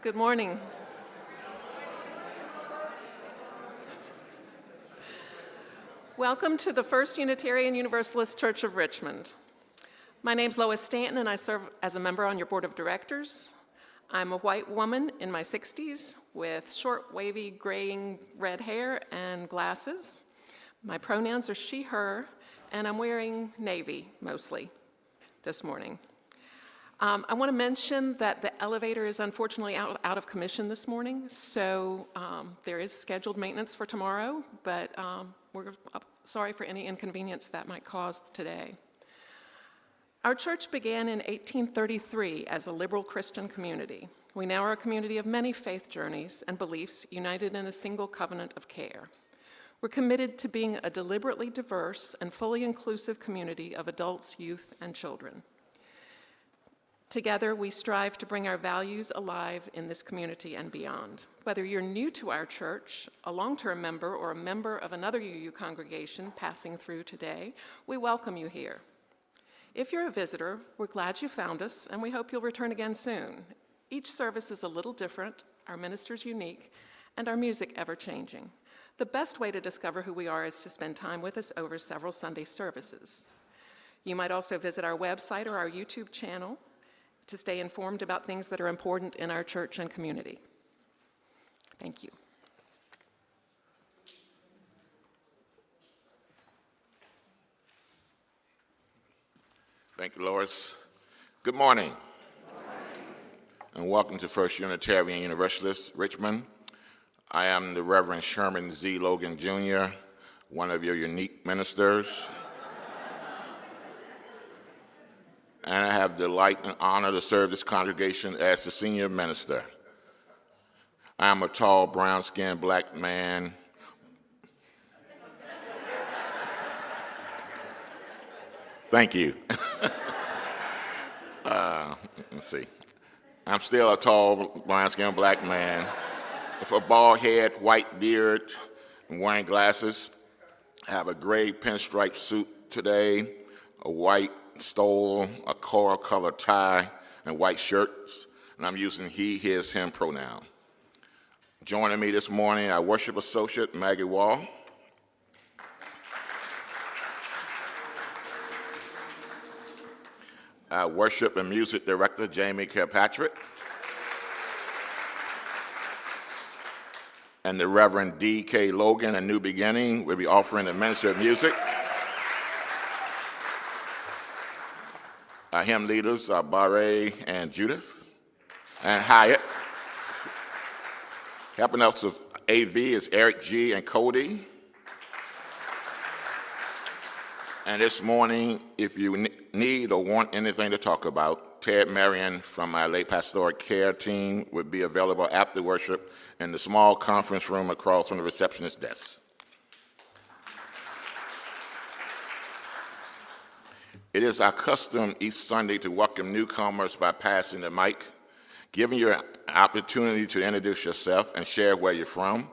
Good morning. Welcome to the First Unitarian Universalist Church of Richmond. My name's Lois Stanton, and I serve as a member on your board of directors. I'm a white woman in my 60s with short, wavy, graying red hair and glasses. My pronouns are she, her, and I'm wearing navy mostly this morning. I want to mention that the elevator is unfortunately out of commission this morning, so there is scheduled maintenance for tomorrow, but we're sorry for any inconvenience that might cause today. Our church began in 1833 as a liberal Christian community. We now are a community of many faith journeys and beliefs united in a single covenant of care. We're committed to being a deliberately diverse and fully inclusive community of adults, youth, and children. Together, we strive to bring our values alive in this community and beyond. Whether you're new to our church, a long-term member, or a member of another UU congregation passing through today, we welcome you here. If you're a visitor, we're glad you found us, and we hope you'll return again soon. Each service is a little different, our ministers unique, and our music ever-changing. The best way to discover who we are is to spend time with us over several Sunday services. You might also visit our website or our YouTube channel to stay informed about things that are important in our church and community. Thank you. Thank you, Lois. Good morning. And welcome to First Unitarian Universalist, Richmond. I am the Reverend Sherman Z. Logan, Jr., one of your unique ministers. And I have the delight and honor to serve this congregation as the senior minister. I am a tall, brown-skinned black man. Thank you. Let's see. I'm still a tall, brown-skinned black man with a bald head, white beard, and wearing glasses. I have a gray pinstripe suit today, a white stole, a coral-colored tie, and white shirts, and I'm using he, his, him pronoun. Joining me this morning, our worship associate, Maggie Wall. Our worship and music director, Jamie Kirkpatrick. And the Reverend D.K. Logan, A New Beginning, will be offering the ministry of music. Our hymn leaders are Barre and Judith and Hyatt. Helping us with AV is Eric G. and Cody. And this morning, if you need or want anything to talk about, Ted Marion from our late pastoral care team would be available after worship in the small conference room across from the receptionist desk. It is our custom each Sunday to welcome newcomers by passing the mic, giving you an opportunity to introduce yourself and share where you're from.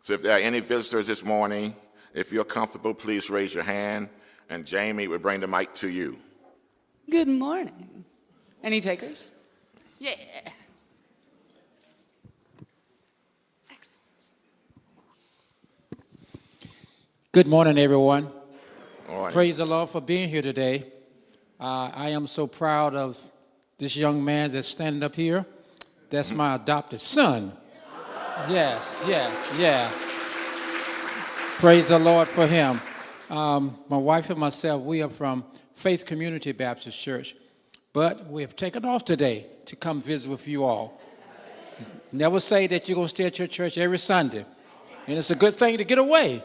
So if there are any visitors this morning, if you're comfortable, please raise your hand, and Jamie will bring the mic to you. Good morning. Any takers? Yeah. Excellent. Good morning, everyone. Morning. Praise the Lord for being here today. I am so proud of this young man that's standing up here. That's my adopted son. Yes. Praise the Lord for him. My wife and myself, we are from Faith Community Baptist Church, but we have taken off today to come visit with you all. Never say that you're going to stay at your church every Sunday, and it's a good thing to get away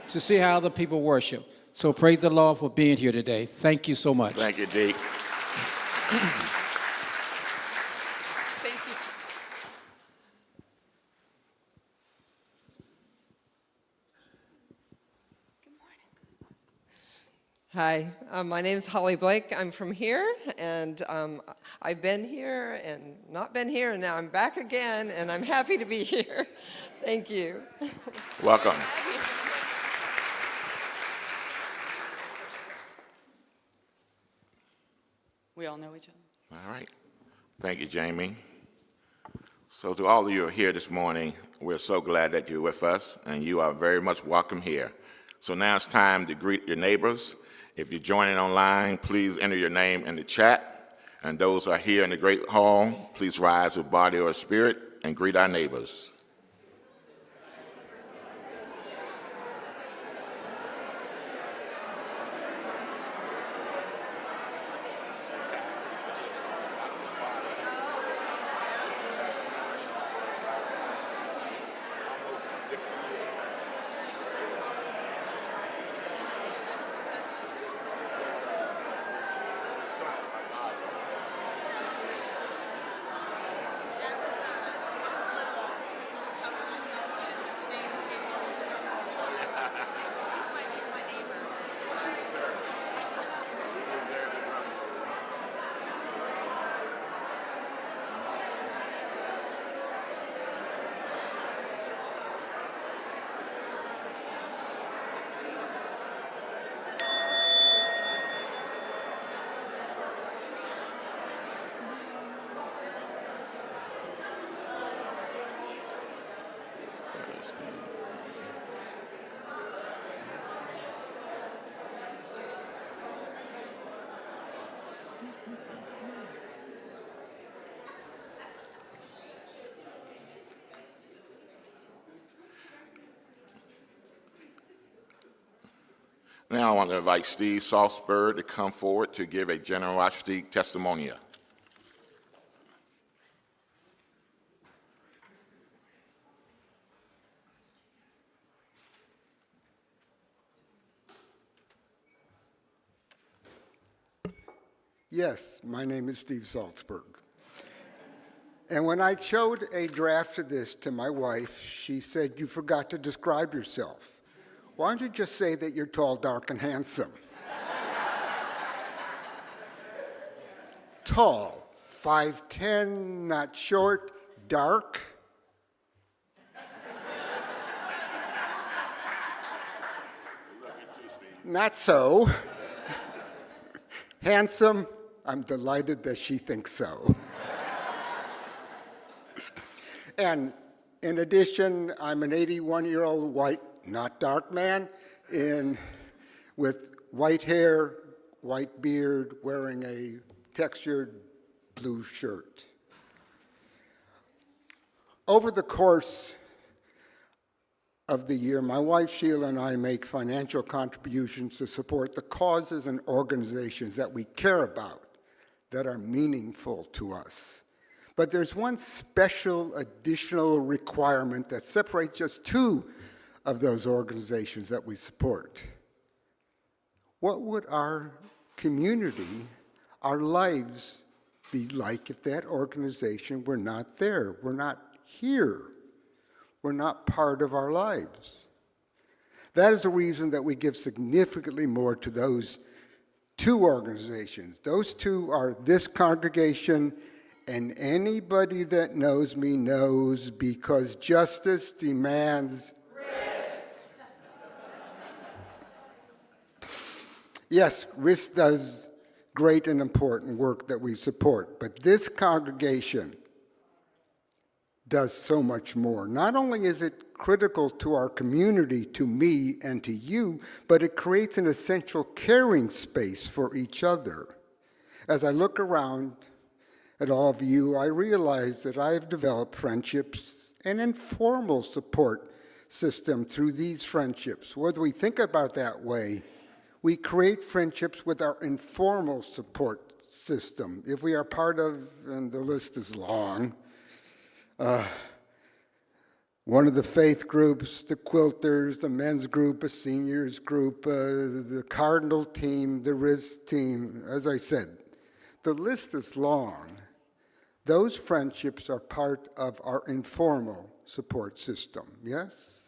to see how other people worship. So praise the Lord for being here today. Thank you so much. Thank you, Deke. Thank you. Hi, my name is Holly Blake. I'm from here, and I've been here and not been here, and now I'm back again, and I'm happy to be here. Thank you. Welcome. We all know each other. All right. Thank you, Jamie. So to all of you who are here this morning, we're so glad that you're with us, and you are very much welcome here. So now it's time to greet your neighbors. If you're joining online, please enter your name in the chat. And those who are here in the great hall, please rise with body or spirit and greet our neighbors. Now I want to invite Steve Salzberg to come forward to give a generosity testimonial. Yes, my name is Steve Salzberg. And when I showed a draft of this to my wife, she said, "You forgot to describe yourself. Why don't you just say that you're tall, dark, and handsome?" Tall, 5'10", not short, dark. Not so. Handsome, I'm delighted that she thinks so. And in addition, I'm an 81-year-old white, not dark man, with white hair, white beard, wearing a textured blue shirt. Over the course of the year, my wife Sheila and I make financial contributions to support the causes and organizations that we care about, that are meaningful to us. But there's one special additional requirement that separates just two of those organizations that we support. What would our community, our lives be like if that organization were not there? We're not here. We're not part of our lives. That is the reason that we give significantly more to those two organizations. Those two are this congregation, and anybody that knows me knows, because justice demands risk. Yes, risk does great and important work that we support, but this congregation does so much more. Not only is it critical to our community, to me and to you, but it creates an essential caring space for each other. As I look around at all of you, I realize that I have developed friendships and informal support system through these friendships. Whether we think about that way, we create friendships with our informal support system. If we are part of, and the list is long, one of the faith groups, the quilters, the men's group, a seniors group, the Cardinal team, the RIS team, as I said, the list is long. Those friendships are part of our informal support system, yes?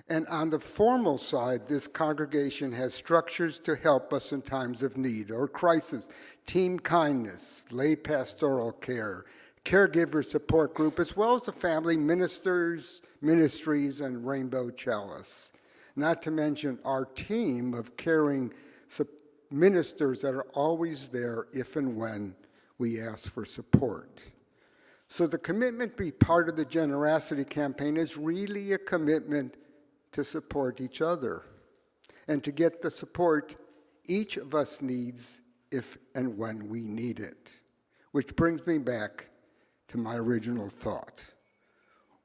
And on the formal side, this congregation has structures to help us in times of need or crisis, team kindness, lay pastoral care, caregiver support group, as well as the family ministries, and Rainbow Chalice. Not to mention our team of caring ministers that are always there if and when we ask for support. So the commitment to be part of the generosity campaign is really a commitment to support each other and to get the support each of us needs if and when we need it. Which brings me back to my original thought.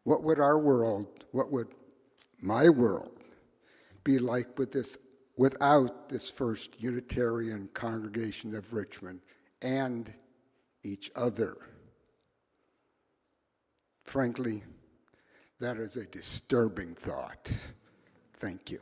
What would my world be like without this First Unitarian congregation of Richmond and each other? Frankly, that is a disturbing thought. Thank you.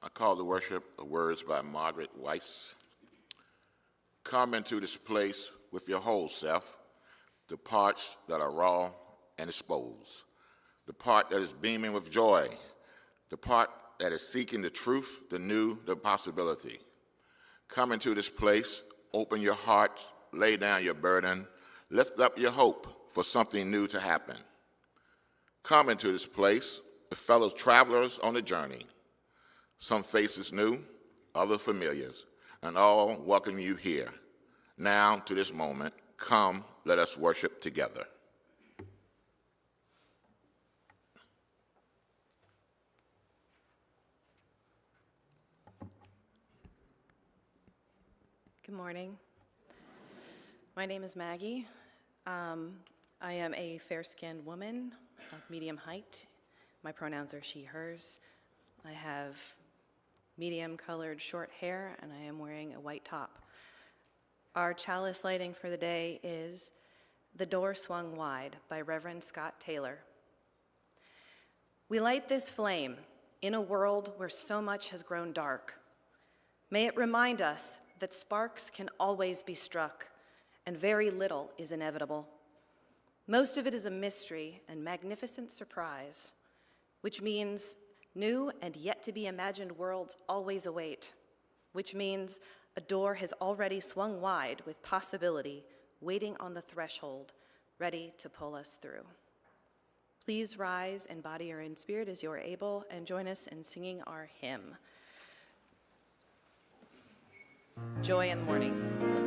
I call to worship the words by Margaret Weiss. Come into this place with your whole self, the parts that are raw and exposed, the part that is beaming with joy, the part that is seeking the truth, the new, the possibility. Come into this place, open your heart, lay down your burden, lift up your hope for something new to happen. Come into this place with fellow travelers on the journey. Some faces new, other familiars, and all welcome you here. Now to this moment, come, let us worship together. Good morning. My name is Maggie. I am a fair-skinned woman of medium height. My pronouns are she, hers. I have medium-colored short hair, and I am wearing a white top. Our chalice lighting for the day is The Door Swung Wide by Reverend Scott Taylor. We light this flame in a world where so much has grown dark. May it remind us that sparks can always be struck, and very little is inevitable. Most of it is a mystery and magnificent surprise, which means new and yet to be imagined worlds always await, which means a door has already swung wide with possibility waiting on the threshold, ready to pull us through. Please rise in body or in spirit as you are able, and join us in singing our hymn, Joy in the Morning.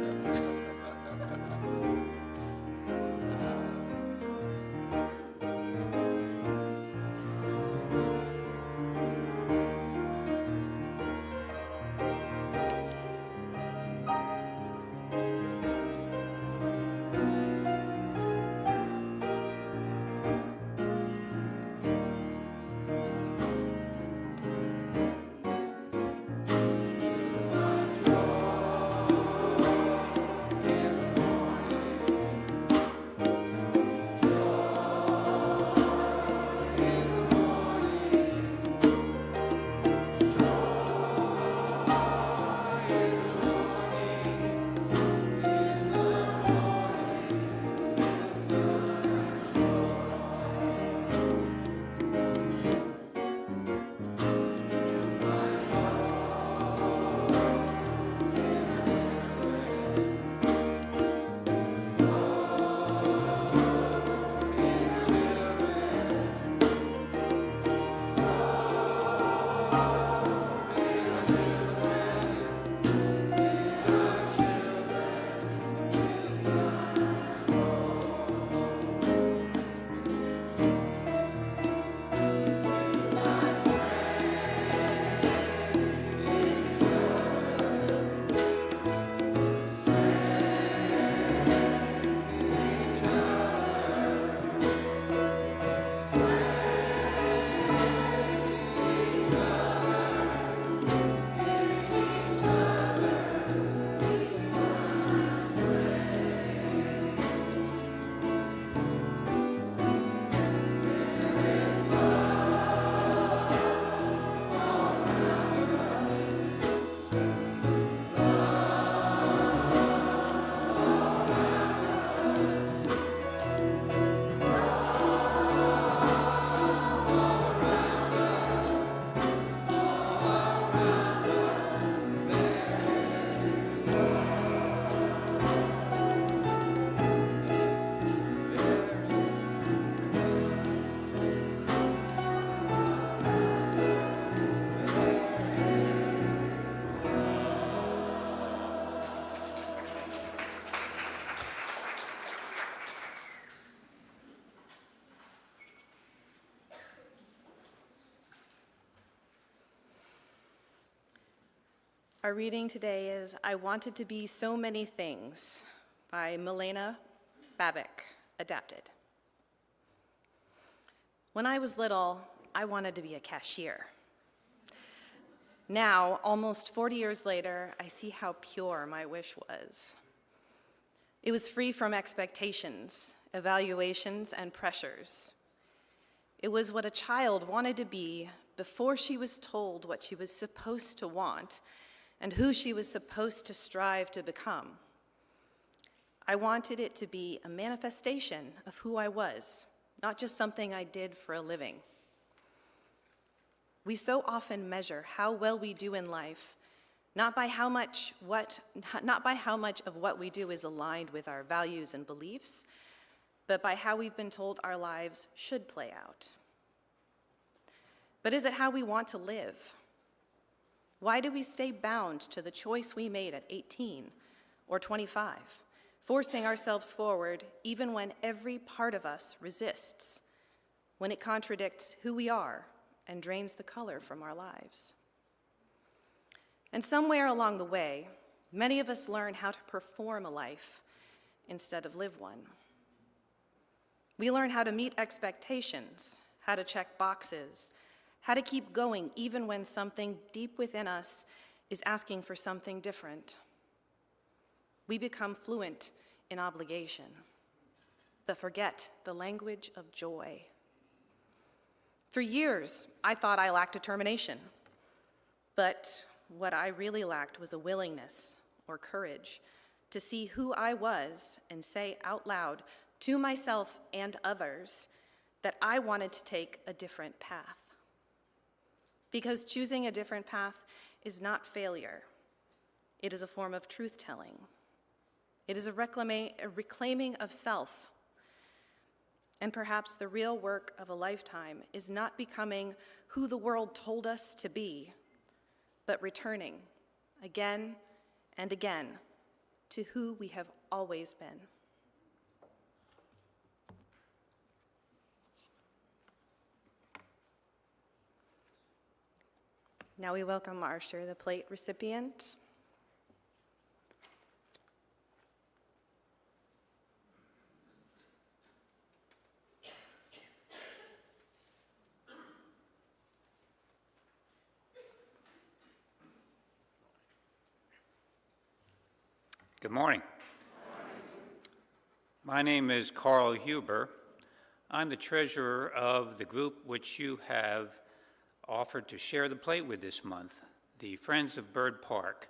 Our reading today is I Wanted to Be So Many Things by Milena Babic, adapted. When I was little, I wanted to be a cashier. Now, almost 40 years later, I see how pure my wish was. It was free from expectations, evaluations, and pressures. It was what a child wanted to be before she was told what she was supposed to want and who she was supposed to strive to become. I wanted it to be a manifestation of who I was, not just something I did for a living. We so often measure how well we do in life, not by how much of what we do is aligned with our values and beliefs, but by how we've been told our lives should play out. But is it how we want to live? Why do we stay bound to the choice we made at 18 or 25, forcing ourselves forward even when every part of us resists, when it contradicts who we are and drains the color from our lives? And somewhere along the way, many of us learn how to perform a life instead of live one. We learn how to meet expectations, how to check boxes, how to keep going even when something deep within us is asking for something different. We become fluent in obligation, but forget the language of joy. For years, I thought I lacked determination, but what I really lacked was a willingness or courage to see who I was and say out loud to myself and others that I wanted to take a different path. Because choosing a different path is not failure. It is a form of truth-telling. It is a reclaiming of self. And perhaps the real work of a lifetime is not becoming who the world told us to be, but returning again and again to who we have always been. Now we welcome our Share the Plate recipient. Good morning. My name is Carl Huber. I'm the treasurer of the group which you have offered to share the plate with this month, the Friends of Bird Park,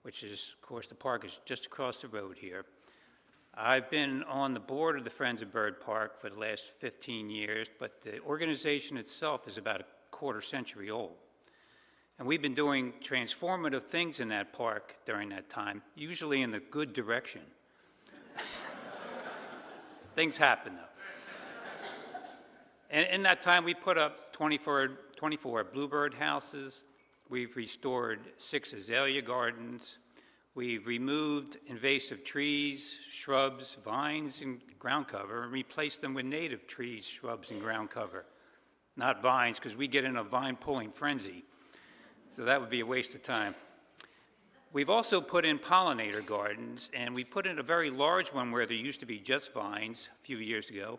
which is, of course, the park is just across the road here. I've been on the board of the Friends of Bird Park for the last 15 years, but the organization itself is about a quarter century old. And we've been doing transformative things in that park during that time, usually in the good direction. Things happen, though. And in that time, we put up 24 bluebird houses. We've restored 6 azalea gardens. We've removed invasive trees, shrubs, vines, and ground cover, and replaced them with native trees, shrubs, and ground cover. Not vines, because we get in a vine-pulling frenzy. So that would be a waste of time. We've also put in pollinator gardens, and we put in a very large one where there used to be just vines a few years ago.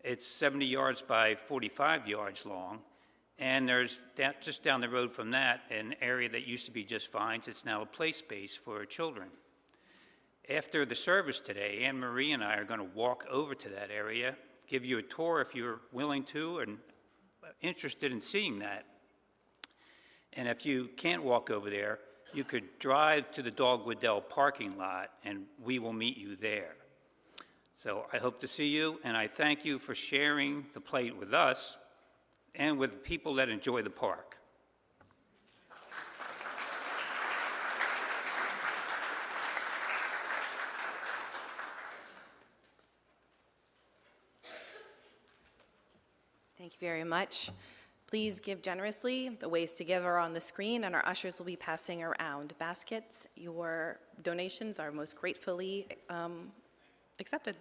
It's 70 yards by 45 yards long, and there's just down the road from that an area that used to be just vines. It's now a play space for children. After the service today, Anne Marie and I are going to walk over to that area, give you a tour if you're willing to and interested in seeing that. And if you can't walk over there, you could drive to the Dogwood Dell parking lot, and we will meet you there. So I hope to see you, and I thank you for sharing the plate with us and with people that enjoy the park. Thank you very much. Please give generously. The ways to give are on the screen, and our ushers will be passing around baskets. Your donations are most gratefully accepted.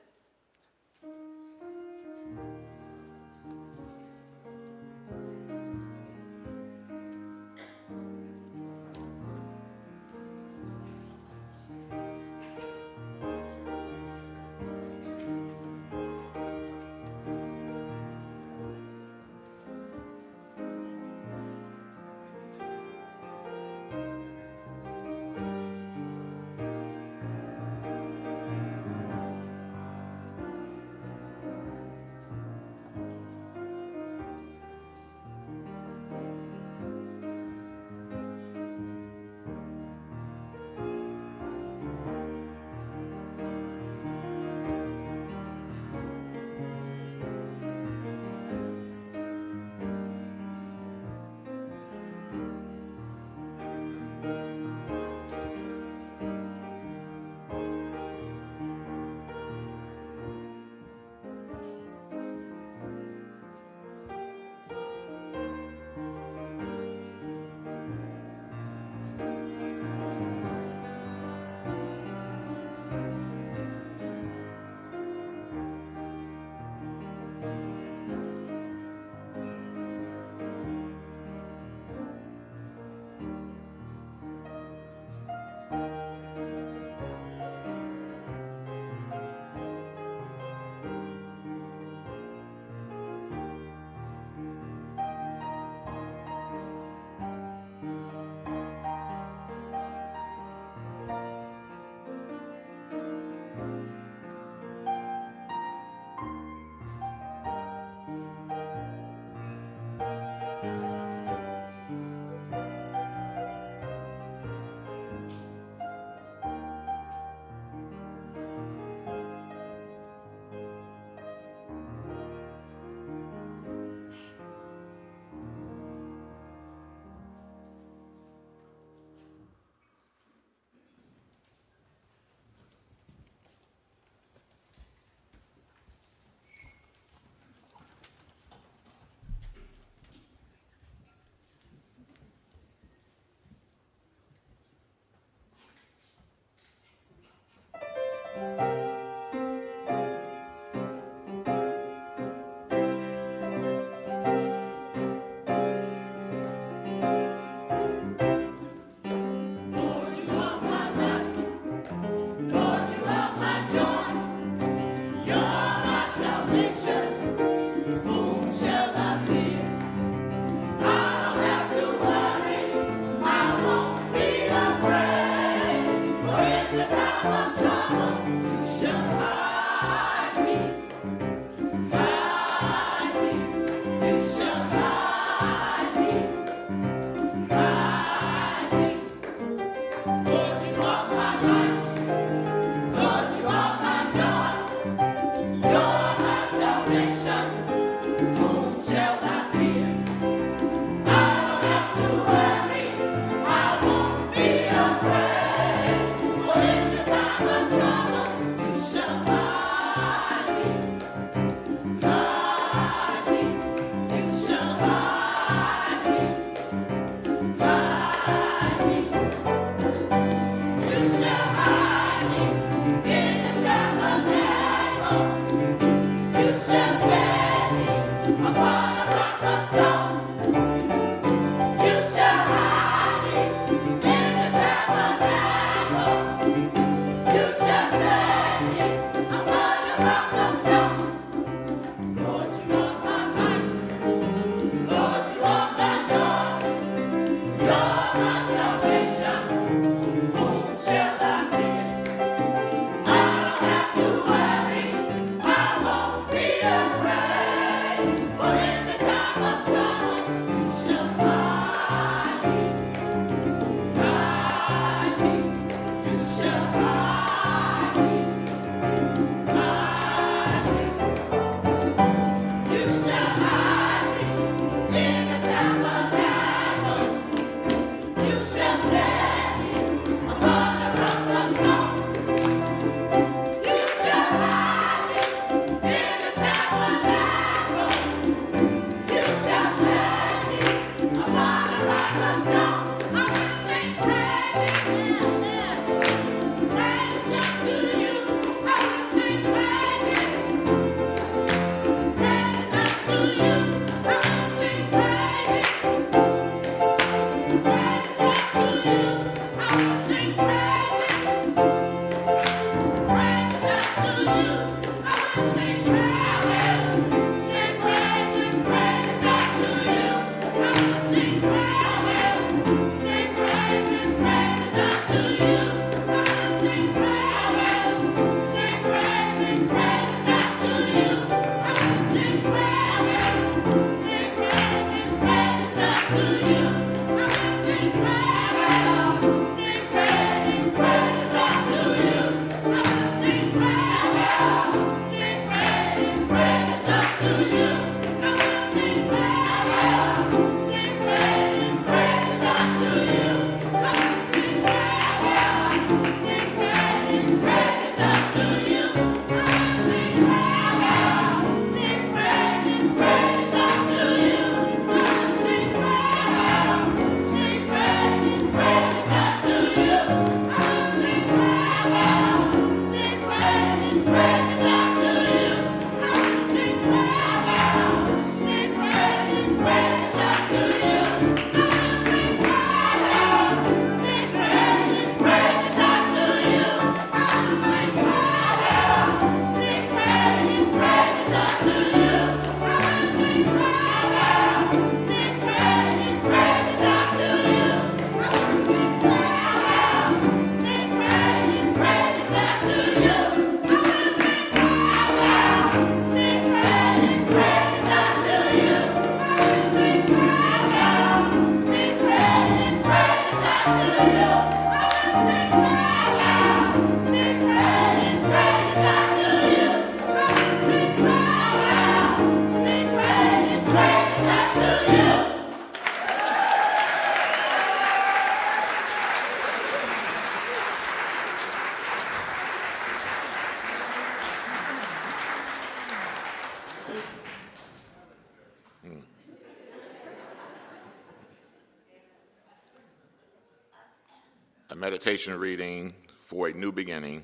A meditation reading for a new beginning,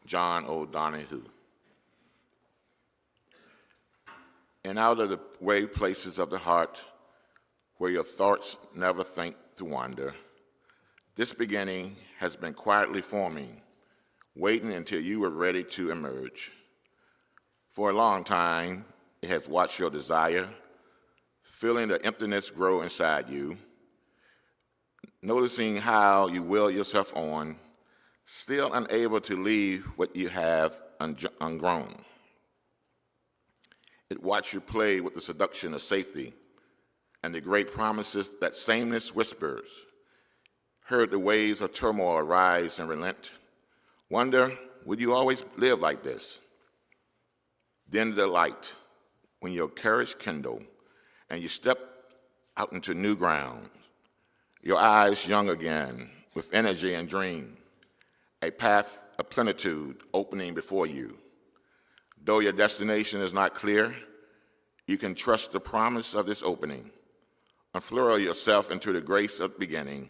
John O'Donohue. And out of the way places of the heart, where your thoughts never think to wander, this beginning has been quietly forming, waiting until you were ready to emerge. For a long time, it has watched your desire, feeling the emptiness grow inside you, noticing how you will yourself on, still unable to leave what you have ungrown. It watched you play with the seduction of safety and the great promises that sameness whispers, heard the waves of turmoil rise and relent. Wonder, would you always live like this? Then the light, when your courage kindle and you step out into new ground, your eyes young again with energy and dream, a path of plenitude opening before you. Though your destination is not clear, you can trust the promise of this opening. Unfurl yourself into the grace of beginning.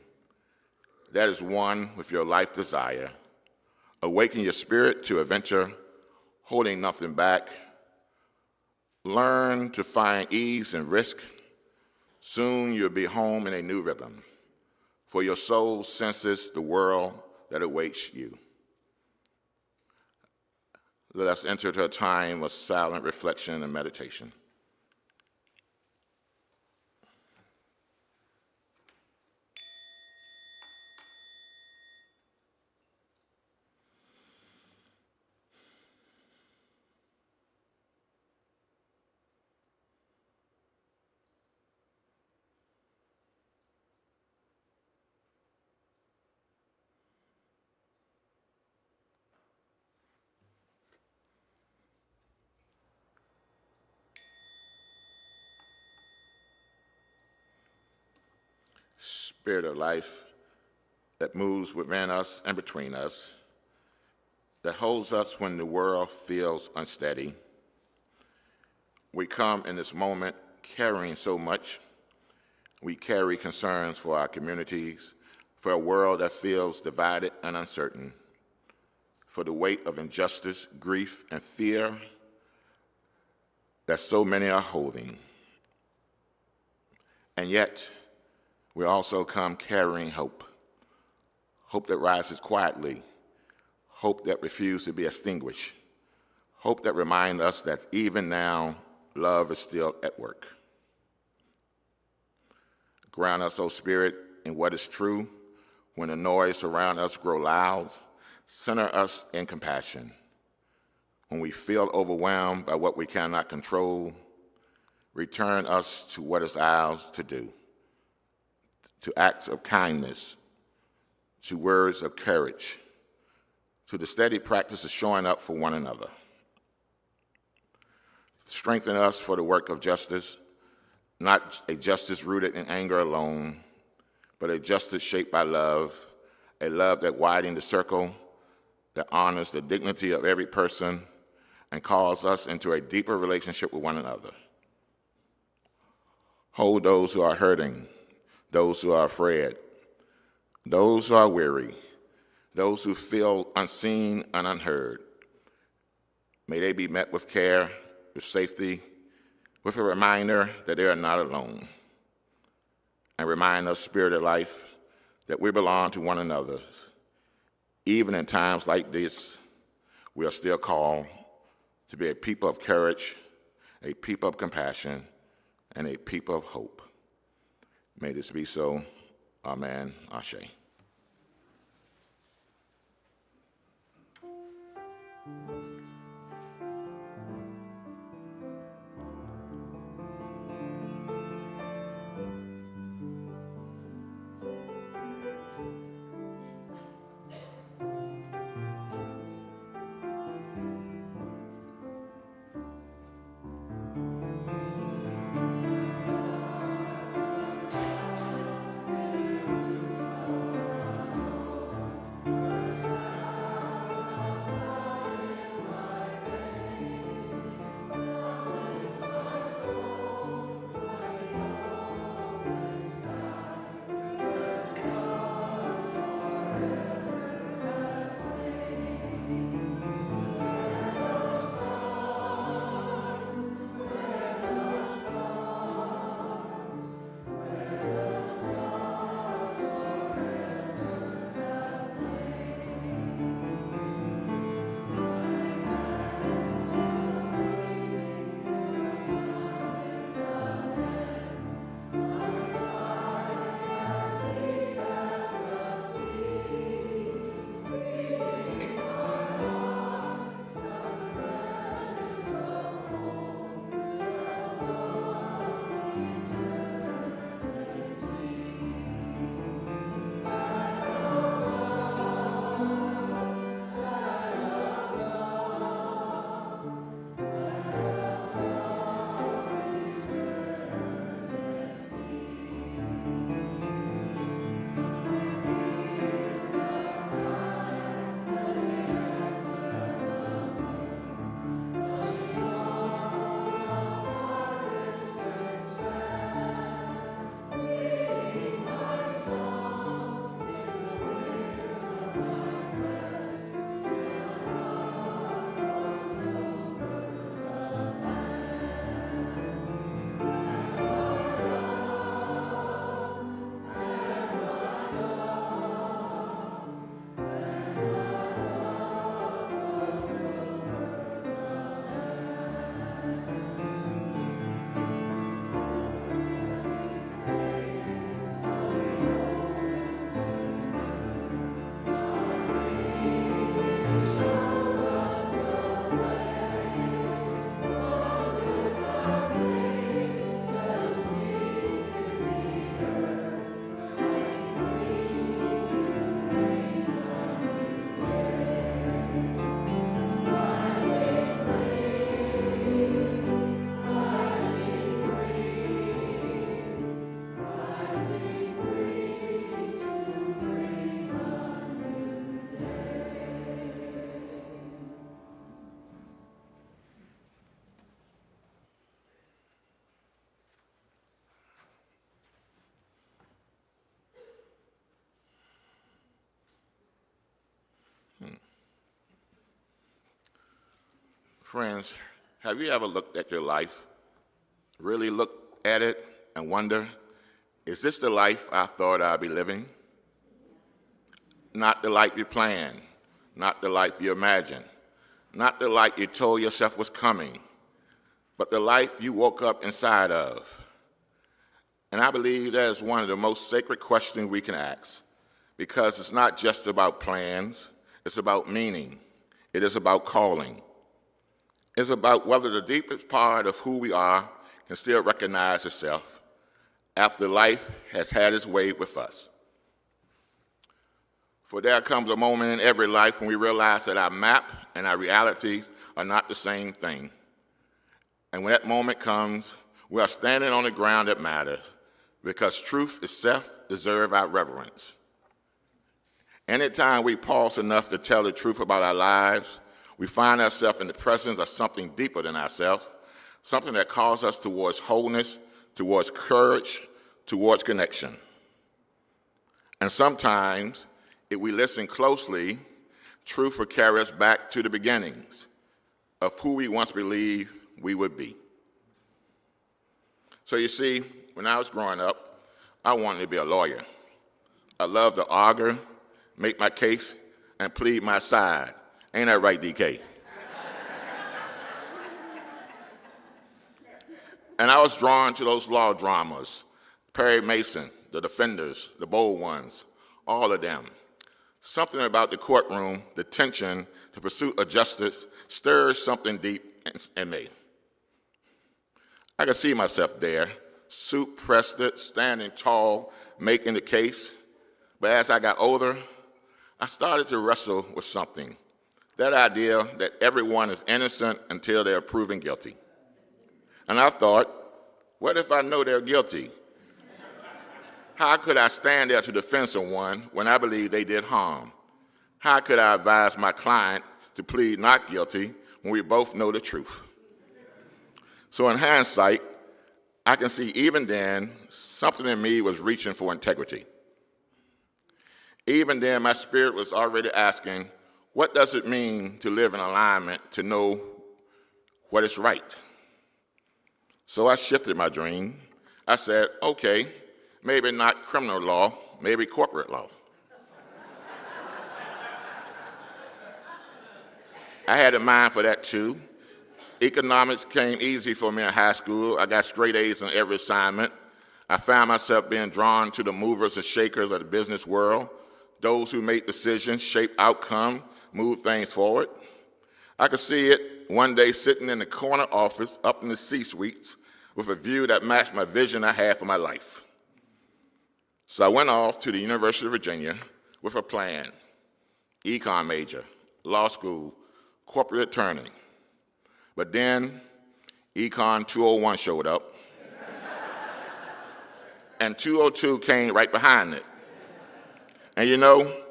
That is one with your life desire. Awaken your spirit to adventure, holding nothing back. Learn to find ease and risk. Soon you'll be home in a new rhythm, for your soul senses the world that awaits you. Let us enter into a time of silent reflection and meditation. Spirit of life that moves within us and between us, that holds us when the world feels unsteady. We come in this moment carrying so much. We carry concerns for our communities, for a world that feels divided and uncertain, for the weight of injustice, grief, and fear that so many are holding. And yet, we also come carrying hope, hope that rises quietly, hope that refuses to be extinguished, hope that reminds us that even now, love is still at work. Ground us, O Spirit, in what is true. When the noise around us grows loud, center us in compassion. When we feel overwhelmed by what we cannot control, return us to what is ours to do, to acts of kindness, to words of courage, to the steady practice of showing up for one another. Strengthen us for the work of justice, not a justice rooted in anger alone, but a justice shaped by love, a love that widens the circle, that honors the dignity of every person, and calls us into a deeper relationship with one another. Hold those who are hurting, those who are afraid, those who are weary, those who feel unseen and unheard. May they be met with care, with safety, with a reminder that they are not alone. And remind us, Spirit of life, that we belong to one another. Even in times like this, we are still called to be a people of courage, a people of compassion, and a people of hope. May this be so. Amen. Ashe. Friends, have you ever looked at your life, really looked at it and wonder, is this the life I thought I'd be living? Not the life you planned, not the life you imagined, not the life you told yourself was coming, but the life you woke up inside of. And I believe that is one of the most sacred questions we can ask, because it's not just about plans, it's about meaning. It is about calling. It's about whether the deepest part of who we are can still recognize itself after life has had its way with us. For there comes a moment in every life when we realize that our map and our reality are not the same thing. And when that moment comes, we are standing on the ground that matters, because truth itself deserves our reverence. Anytime we pause enough to tell the truth about our lives, we find ourselves in the presence of something deeper than ourselves, something that calls us towards wholeness, towards courage, towards connection. And sometimes, if we listen closely, truth will carry us back to the beginnings of who we once believed we would be. So you see, when I was growing up, I wanted to be a lawyer. I loved to argue, make my case, and plead my side. Ain't that right, DK? And I was drawn to those law dramas, Perry Mason, The Defenders, The Bold Ones, all of them. Something about the courtroom, the tension, the pursuit of justice, stirs something deep in me. I could see myself there, suit pressed, standing tall, making the case. But as I got older, I started to wrestle with something. That idea that everyone is innocent until they're proven guilty. And I thought, what if I know they're guilty? How could I stand there to defend someone when I believe they did harm? How could I advise my client to plead not guilty when we both know the truth? So in hindsight, I can see even then, something in me was reaching for integrity. Even then, my spirit was already asking, what does it mean to live in alignment, to know what is right? So I shifted my dream. I said, okay, maybe not criminal law, maybe corporate law. I had a mind for that too. Economics came easy for me in high school. I got straight A's on every assignment. I found myself being drawn to the movers and shakers of the business world, those who make decisions, shape outcome, move things forward. I could see it one day sitting in the corner office up in the C-suites with a view that matched my vision I had for my life. So I went off to the University of Virginia with a plan: econ major, law school, corporate attorney. But then Econ 201 showed up, and 202 came right behind it. And you know,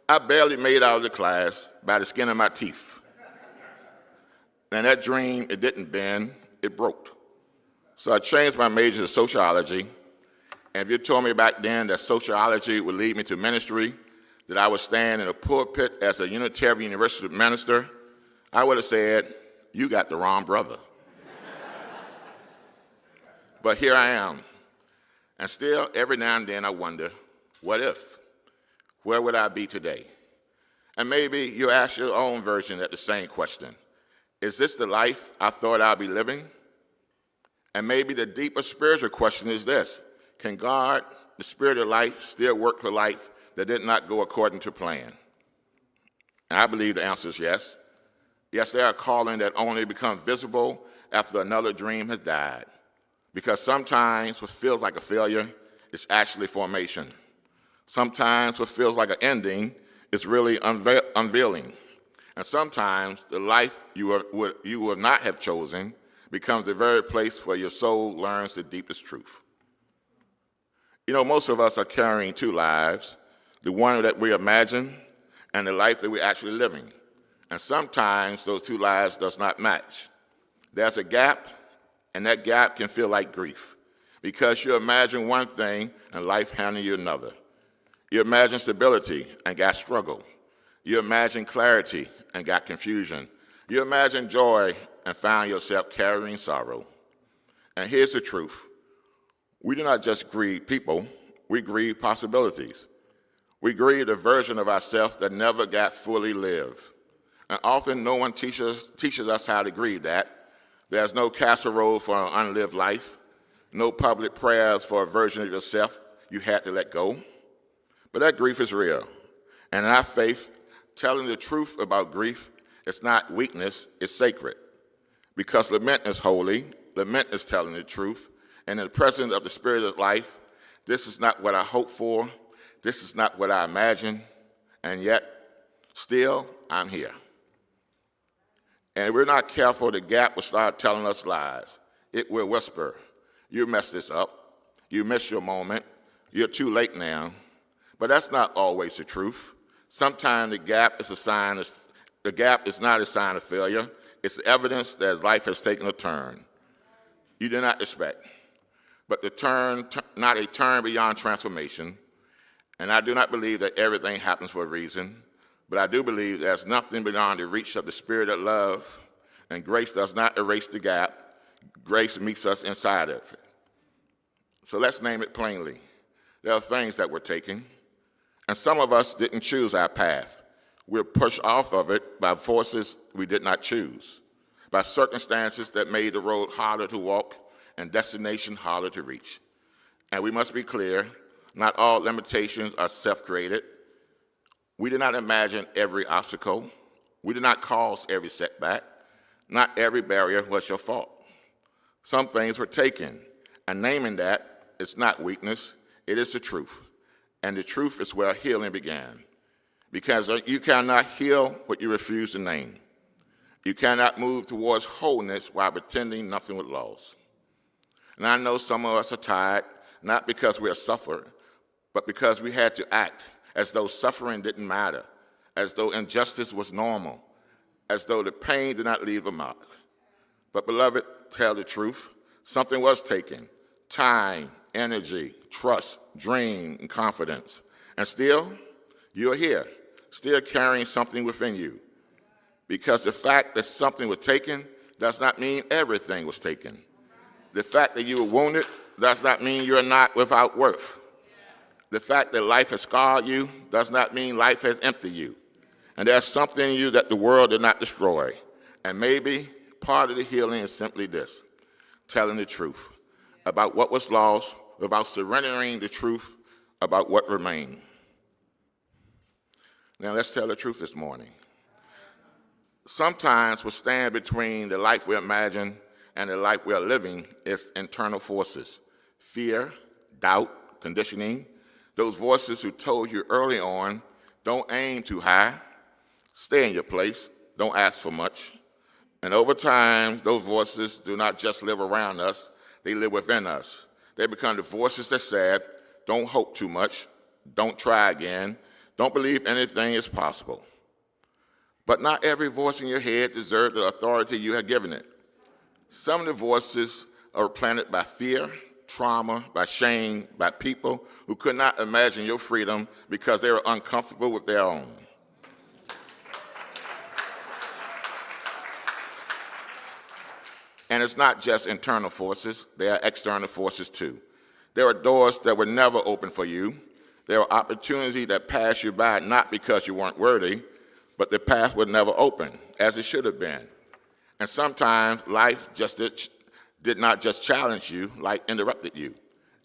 I barely made it out of the class by the skin of my teeth. And that dream, it didn't bend, it broke. So I changed my major to sociology. And if you told me back then that sociology would lead me to ministry, that I would stand in a pulpit as a Unitarian Universalist minister, I would have said, you got the wrong brother. But here I am. And still, every now and then I wonder, what if? Where would I be today? And maybe you ask your own version at the same question. Is this the life I thought I'd be living? And maybe the deeper spiritual question is this: can God, the Spirit of life, still work for life that did not go according to plan? And I believe the answer is yes. Yes, there are callings that only become visible after another dream has died. Because sometimes what feels like a failure is actually formation. Sometimes what feels like an ending is really unveiling. And sometimes the life you would not have chosen becomes the very place where your soul learns the deepest truth. You know, most of us are carrying two lives, the one that we imagine and the life that we're actually living. And sometimes those two lives does not match. There's a gap, and that gap can feel like grief, because you imagine one thing and life handing you another. You imagine stability and got struggle. You imagine clarity and got confusion. You imagined joy and found yourself carrying sorrow. And here's the truth. We do not just grieve people, we grieve possibilities. We grieve the version of ourselves that never got fully lived. And often no one teaches us how to grieve that. There's no casserole for an unlived life, no public prayers for a version of yourself you had to let go. But that grief is real. And in our faith, telling the truth about grief is not weakness, it's sacred. Because lament is holy, lament is telling the truth, and in the presence of the Spirit of life, this is not what I hoped for, this is not what I imagined, and yet, still, I'm here. And if we're not careful, the gap will start telling us lies. It will whisper, you messed this up, you missed your moment, you're too late now. But that's not always the truth. Sometimes the gap is not a sign of failure. It's evidence that life has taken a turn you did not expect, but not a turn beyond transformation. And I do not believe that everything happens for a reason, but I do believe there's nothing beyond the reach of the Spirit of love, and grace does not erase the gap. Grace meets us inside of it. So let's name it plainly. There are things that were taken, and some of us didn't choose our path. We're pushed off of it by forces we did not choose, by circumstances that made the road harder to walk and destination harder to reach. And we must be clear, not all limitations are self-created. We did not imagine every obstacle. We did not cause every setback. Not every barrier was your fault. Some things were taken, and naming that is not weakness, it is the truth. And the truth is where healing began. Because you cannot heal what you refuse to name. You cannot move towards wholeness while pretending nothing was lost. And I know some of us are tired, not because we are suffering, but because we had to act as though suffering didn't matter, as though injustice was normal, as though the pain did not leave a mark. But beloved, tell the truth, something was taken. Time, energy, trust, dream, and confidence. And still, you're here, still carrying something within you. Because the fact that something was taken does not mean everything was taken. The fact that you were wounded does not mean you're not without worth. The fact that life has scarred you does not mean life has emptied you. And there's something in you that the world did not destroy. And maybe part of the healing is simply this, telling the truth about what was lost without surrendering the truth about what remained. Now let's tell the truth this morning. Sometimes what stands between the life we imagine and the life we are living is internal forces. Fear, doubt, conditioning. Those voices who told you early on, don't aim too high, stay in your place, don't ask for much. And over time, those voices do not just live around us, they live within us. They become the voices that said, don't hope too much, don't try again, don't believe anything is possible. But not every voice in your head deserves the authority you have given it. Some of the voices are planted by fear, trauma, by shame, by people who could not imagine your freedom because they were uncomfortable with their own. And it's not just internal forces, there are external forces too. There are doors that were never open for you. There are opportunities that passed you by not because you weren't worthy, but the path was never open, as it should have been. And sometimes life just did not just challenge you, life interrupted you.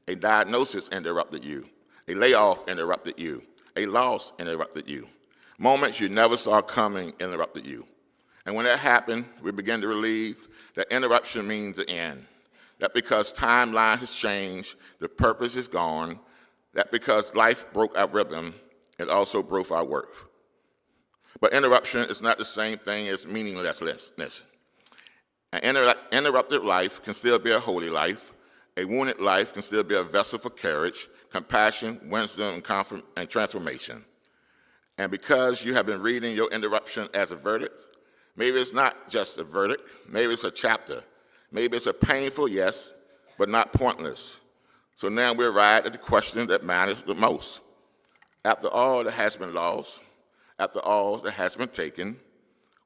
A diagnosis interrupted you. A layoff interrupted you. A loss interrupted you. Moments you never saw coming interrupted you. And when that happened, we began to believe that interruption means the end. That because timeline has changed, the purpose is gone. That because life broke our rhythm, it also broke our worth. But interruption is not the same thing as meaninglessness. An interrupted life can still be a holy life. A wounded life can still be a vessel for courage, compassion, wisdom, and transformation. And because you have been reading your interruption as a verdict, maybe it's not just a verdict, maybe it's a chapter. Maybe it's a painful yes, but not pointless. So now we arrive at the question that matters the most. After all that has been lost, after all that has been taken,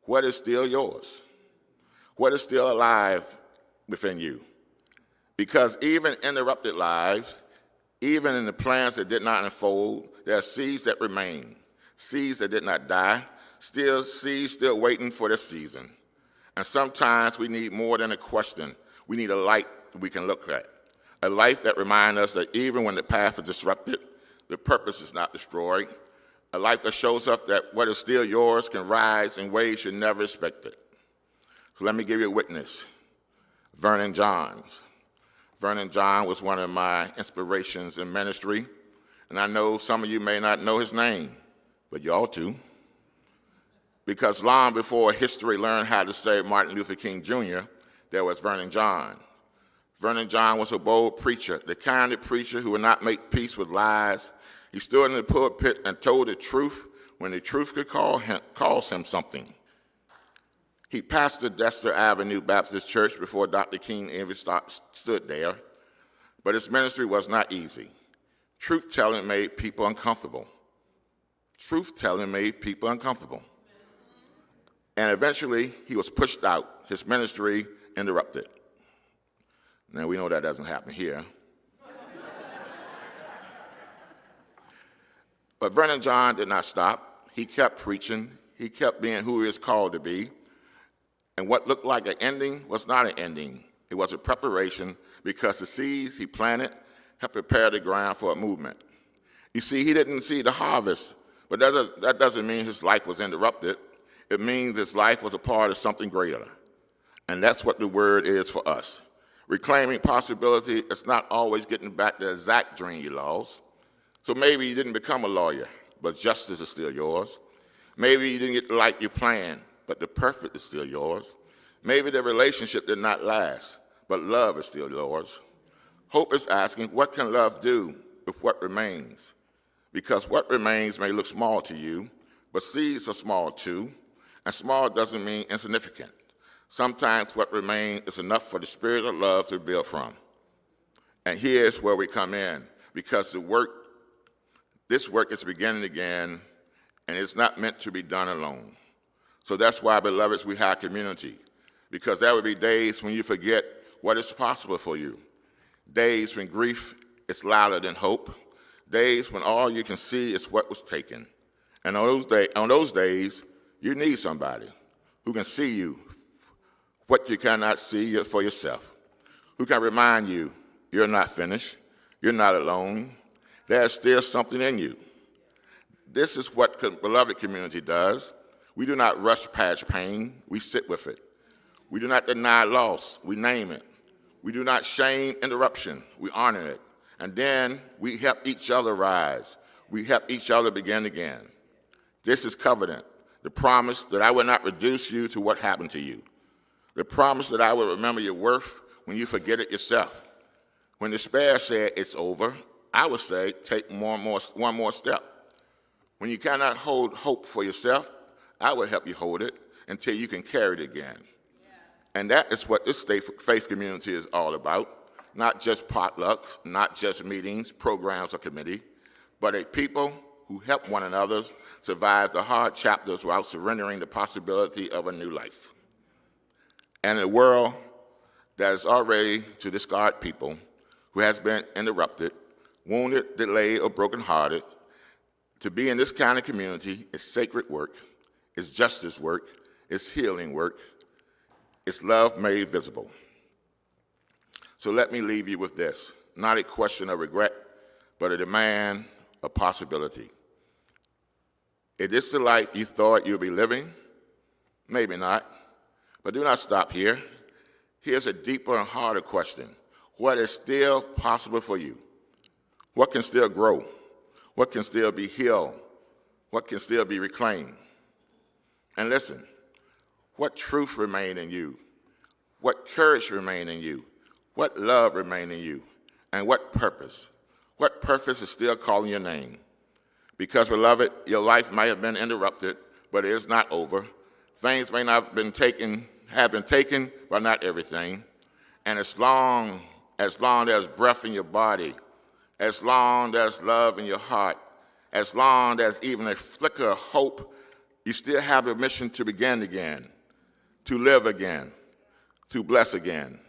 what is still yours? What is still alive within you? Because even interrupted lives, even in the plans that did not unfold, there are seeds that remain, seeds that did not die, still seeds still waiting for their season. And sometimes we need more than a question. We need a light we can look at, a life that reminds us that even when the path is disrupted, the purpose is not destroyed, a life that shows us that what is still yours can rise in ways you never expected. So let me give you a witness. Vernon Johns. Vernon John was one of my inspirations in ministry, and I know some of you may not know his name, but you ought to. Because long before history learned how to say Martin Luther King Jr., there was Vernon John. Vernon John was a bold preacher, the kind of preacher who would not make peace with lies. He stood in the pulpit and told the truth when the truth could cause him something. He pastored Dexter Avenue Baptist Church before Dr. King ever stood there, but his ministry was not easy. Truth-telling made people uncomfortable. Truth-telling made people uncomfortable. And eventually, he was pushed out, his ministry interrupted. Now, we know that doesn't happen here. But Vernon John did not stop. He kept preaching. He kept being who he was called to be. And what looked like an ending was not an ending. It was a preparation because the seeds he planted helped prepare the ground for a movement. You see, he didn't see the harvest, but that doesn't mean his life was interrupted. It means his life was a part of something greater. And that's what the word is for us. Reclaiming possibility is not always getting back the exact dream you lost. So maybe you didn't become a lawyer, but justice is still yours. Maybe you didn't get the life you planned, but the perfect is still yours. Maybe the relationship did not last, but love is still yours. Hope is asking, what can love do with what remains? Because what remains may look small to you, but seeds are small too, and small doesn't mean insignificant. Sometimes what remains is enough for the spirit of love to build from. And here's where we come in, because this work is beginning again, and it's not meant to be done alone. So that's why, beloveds, we have community, because there will be days when you forget what is possible for you, days when grief is louder than hope, days when all you can see is what was taken. And on those days, you need somebody who can see you what you cannot see for yourself, who can remind you you're not finished, you're not alone, there's still something in you. This is what beloved community does. We do not rush past pain, we sit with it. We do not deny loss, we name it. We do not shame interruption, we honor it. And then we help each other rise. We help each other begin again. This is covenant, the promise that I will not reduce you to what happened to you. The promise that I will remember your worth when you forget it yourself. When despair said it's over, I would say take one more step. When you cannot hold hope for yourself, I will help you hold it until you can carry it again. And that is what this faith community is all about. Not just potlucks, not just meetings, programs, or committee, but a people who help one another survive the hard chapters while surrendering the possibility of a new life. And a world that is already to discard people who has been interrupted, wounded, delayed, or brokenhearted. To be in this kind of community is sacred work, it's justice work, it's healing work, it's love made visible. So let me leave you with this, not a question of regret, but a demand of possibility. Is this the life you thought you'd be living? Maybe not. But do not stop here. Here's a deeper and harder question. What is still possible for you? What can still grow? What can still be healed? What can still be reclaimed? And listen, what truth remains in you? What courage remains in you? What love remains in you? And what purpose? What purpose is still calling your name? Because, beloved, your life might have been interrupted, but it is not over. Things may not have been taken, but not everything. And as long as there's breath in your body, as long as there's love in your heart, as long as there's even a flicker of hope You still have a mission to begin again, to live again, to bless again.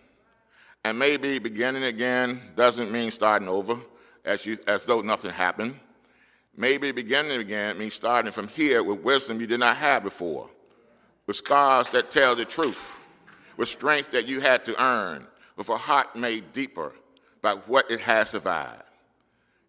And maybe beginning again doesn't mean starting over, as though nothing happened. Maybe beginning again means starting from here with wisdom you did not have before, with scars that tell the truth, with strength that you had to earn, with a heart made deeper by what it has survived.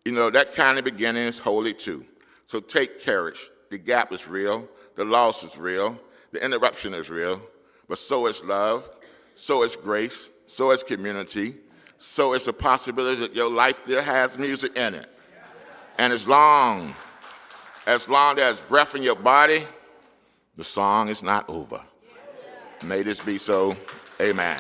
You know, that kind of beginning is holy too. So take courage. The gap is real, the loss is real, the interruption is real, but so is love, so is grace, so is community, so is the possibility that your life still has music in it. And as long as there's breath in your body, the song is not over. May this be so. Amen.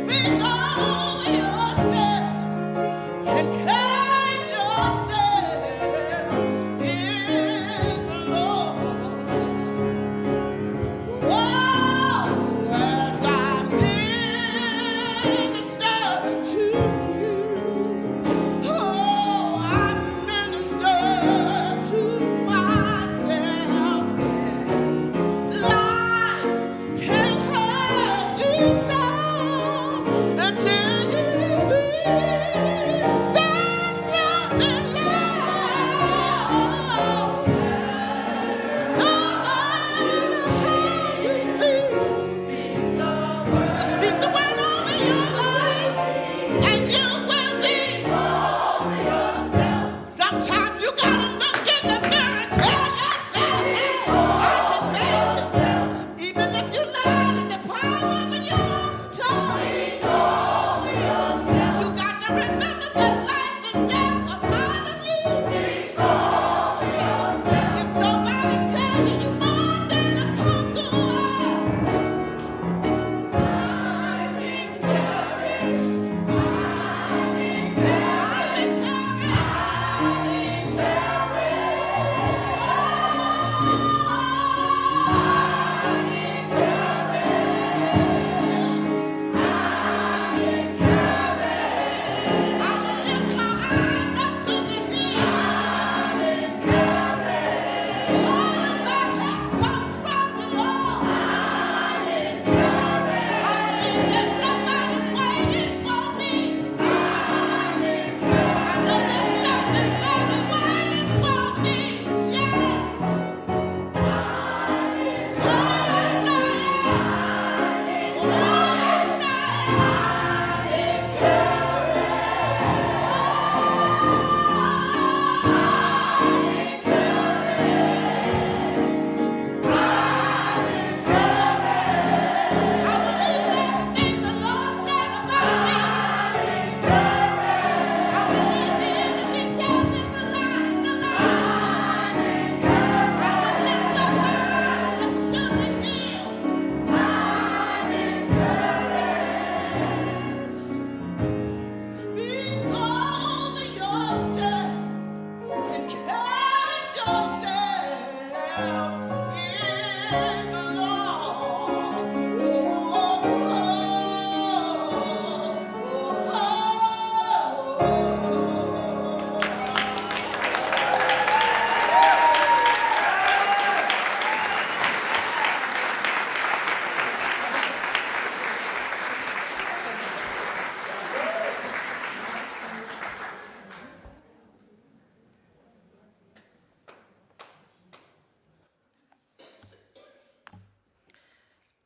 Speak over your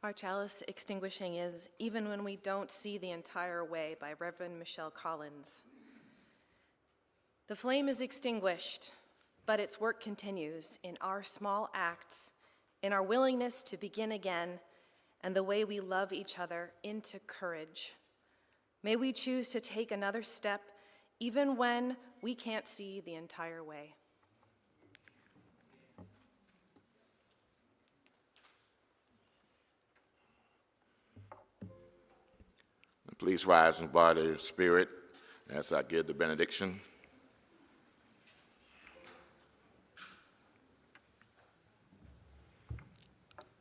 Our chalice extinguishing is Even When We Don't See the Entire Way by Reverend Michelle Collins. The flame is extinguished, but its work continues in our small acts, in our willingness to begin again, and the way we love each other into courage. May we choose to take another step even when we can't see the entire way. Please rise in body and spirit as I give the benediction.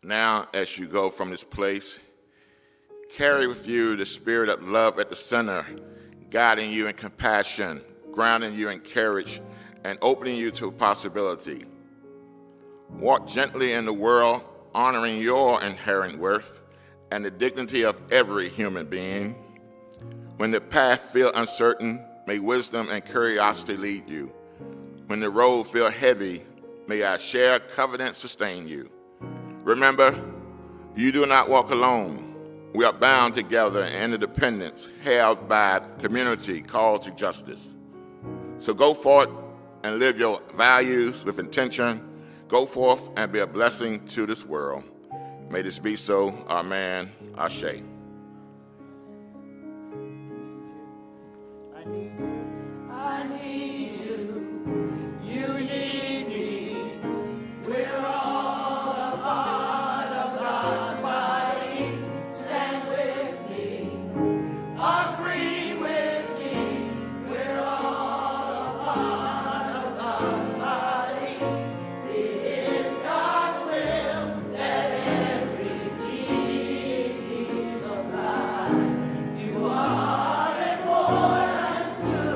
Now, as you go from this place, carry with you the spirit of love at the center, guiding you in compassion, grounding you in courage, and opening you to possibility. Walk gently in the world, honoring your inherent worth and the dignity of every human being. When the path feels uncertain, may wisdom and curiosity lead you. When the road feels heavy, may our shared covenant sustain you. Remember, you do not walk alone. We are bound together in interdependence, held by community called to justice. So go forth and live your values with intention. Go forth and be a blessing to this world. May this be so. Amen. Ashe. I need you, you need me, we're all a part of God's body. Stand with me, agree with me, we're all a part of God's body. It is God's will that every need be supplied. You are important to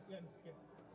Yeah, yeah.